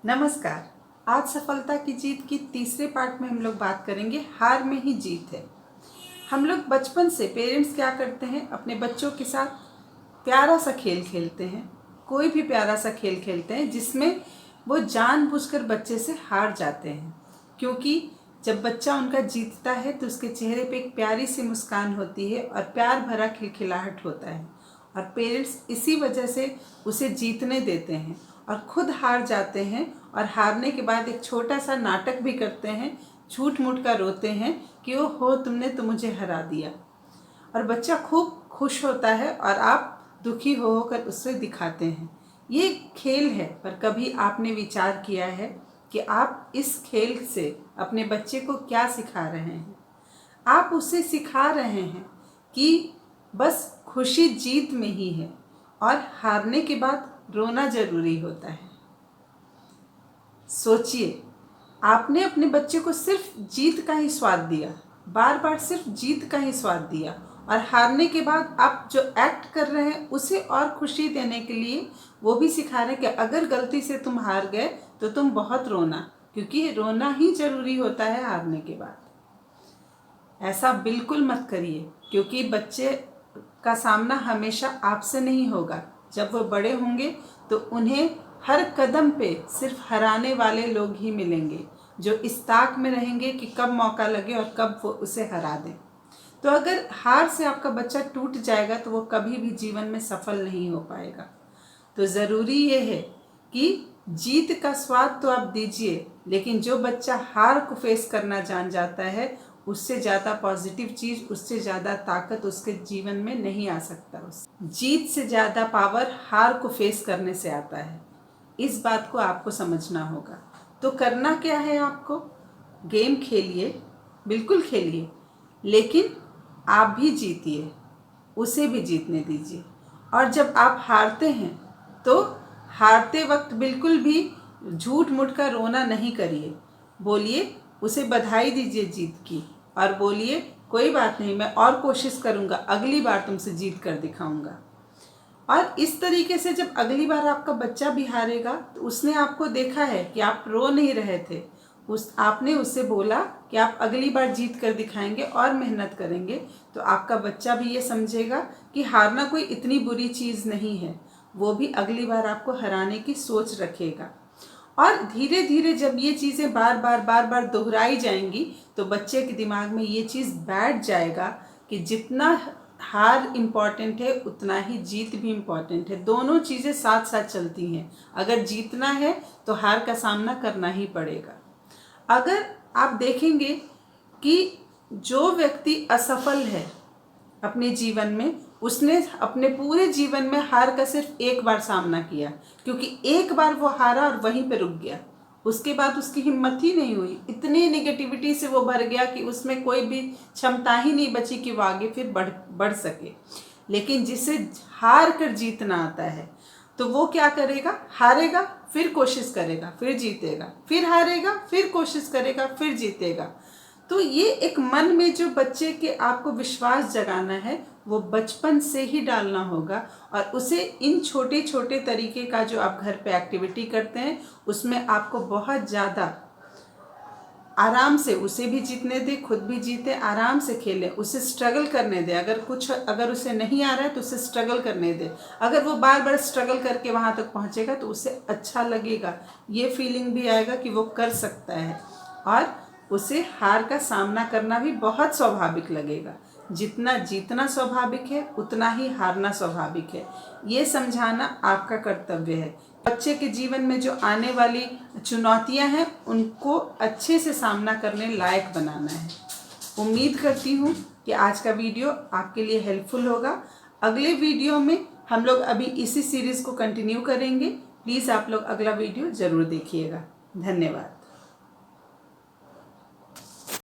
नमस्कार। आज सफलता की जीत की तीसरे पार्ट में हम लोग बात करेंगे हार में ही जीत है। हम लोग बचपन से पेरेंट्स क्या करते हैं, अपने बच्चों के साथ प्यारा सा खेल खेलते हैं। कोई भी प्यारा सा खेल खेलते हैं जिसमें वो जानबूझकर बच्चे से हार जाते हैं, क्योंकि जब बच्चा उनका जीतता है तो उसके चेहरे पे एक प्यारी सी मुस्कान होती है और प्यार भरा खिलखिलाहट होता है, और पेरेंट्स इसी वजह से उसे जीतने देते हैं और खुद हार जाते हैं। और हारने के बाद एक छोटा सा नाटक भी करते हैं, झूठ मूठ का रोते हैं कि ओ हो तुमने तो मुझे हरा दिया, और बच्चा खूब खुश होता है और आप दुखी हो होकर उससे दिखाते हैं। ये खेल है, पर कभी आपने विचार किया है कि आप इस खेल से अपने बच्चे को क्या सिखा रहे हैं? आप उसे सिखा रहे हैं कि बस खुशी जीत में ही है और हारने के बाद रोना जरूरी होता है। सोचिए, आपने अपने बच्चे को सिर्फ जीत का ही स्वाद दिया, बार बार सिर्फ जीत का ही स्वाद दिया, और हारने के बाद आप जो एक्ट कर रहे हैं उसे और खुशी देने के लिए वो भी सिखा रहे हैं कि अगर गलती से तुम हार गए तो तुम बहुत रोना, क्योंकि रोना ही जरूरी होता है हारने के बाद। ऐसा बिल्कुल मत करिए, क्योंकि बच्चे का सामना हमेशा आपसे नहीं होगा। जब वो बड़े होंगे तो उन्हें हर कदम पे सिर्फ हराने वाले लोग ही मिलेंगे, जो इस ताक में रहेंगे कि कब मौका लगे और कब वो उसे हरा दें। तो अगर हार से आपका बच्चा टूट जाएगा तो वो कभी भी जीवन में सफल नहीं हो पाएगा। तो ज़रूरी ये है कि जीत का स्वाद तो आप दीजिए, लेकिन जो बच्चा हार को फेस करना जान जाता है, उससे ज़्यादा पॉजिटिव चीज़, उससे ज़्यादा ताकत उसके जीवन में नहीं आ सकता। जीत से ज़्यादा पावर हार को फेस करने से आता है। इस बात को आपको समझना होगा। तो करना क्या है आपको? गेम खेलिए, बिल्कुल खेलिए, लेकिन आप भी जीतिए, उसे भी जीतने दीजिए। और जब आप हारते हैं तो हारते वक्त बिल्कुल भी झूठ मूठ का रोना नहीं करिए। बोलिए, उसे बधाई दीजिए जीत की, और बोलिए कोई बात नहीं, मैं और कोशिश करूँगा, अगली बार तुमसे जीत कर दिखाऊंगा। और इस तरीके से जब अगली बार आपका बच्चा भी हारेगा तो उसने आपको देखा है कि आप रो नहीं रहे थे, आपने उससे बोला कि आप अगली बार जीत कर दिखाएंगे और मेहनत करेंगे, तो आपका बच्चा भी ये समझेगा कि हारना कोई इतनी बुरी चीज़ नहीं है। वो भी अगली बार आपको हराने की सोच रखेगा। और धीरे धीरे जब ये चीज़ें बार बार दोहराई जाएंगी तो बच्चे के दिमाग में ये चीज़ बैठ जाएगा कि जितना हार इम्पॉर्टेंट है उतना ही जीत भी इम्पॉर्टेंट है। दोनों चीज़ें साथ साथ चलती हैं। अगर जीतना है तो हार का सामना करना ही पड़ेगा। अगर आप देखेंगे कि जो व्यक्ति असफल है अपने जीवन में, उसने अपने पूरे जीवन में हार का सिर्फ एक बार सामना किया, क्योंकि एक बार वो हारा और वहीं पे रुक गया। उसके बाद उसकी हिम्मत ही नहीं हुई, इतनी नेगेटिविटी से वो भर गया कि उसमें कोई भी क्षमता ही नहीं बची कि वो आगे फिर बढ़ सके। लेकिन जिसे हार कर जीतना आता है तो वो क्या करेगा? हारेगा, फिर कोशिश करेगा, फिर जीतेगा, फिर हारेगा, फिर कोशिश करेगा, फिर जीतेगा। तो ये एक मन में जो बच्चे के आपको विश्वास जगाना है वो बचपन से ही डालना होगा, और उसे इन छोटे छोटे तरीके का जो आप घर पे एक्टिविटी करते हैं उसमें आपको बहुत ज़्यादा आराम से उसे भी जीतने दे, खुद भी जीते, आराम से खेले, उसे स्ट्रगल करने दे। अगर उसे नहीं आ रहा है तो उसे स्ट्रगल करने दे। अगर वो बार बार स्ट्रगल करके वहाँ तक पहुँचेगा तो उसे अच्छा लगेगा, ये फीलिंग भी आएगा कि वो कर सकता है, और उसे हार का सामना करना भी बहुत स्वाभाविक लगेगा। जितना जीतना स्वाभाविक है उतना ही हारना स्वाभाविक है। ये समझाना आपका कर्तव्य है। बच्चे के जीवन में जो आने वाली चुनौतियां हैं उनको अच्छे से सामना करने लायक बनाना है। उम्मीद करती हूँ कि आज का वीडियो आपके लिए हेल्पफुल होगा। अगले वीडियो में हम लोग अभी इसी सीरीज़ को कंटिन्यू करेंगे। प्लीज़ आप लोग अगला वीडियो ज़रूर देखिएगा। धन्यवाद।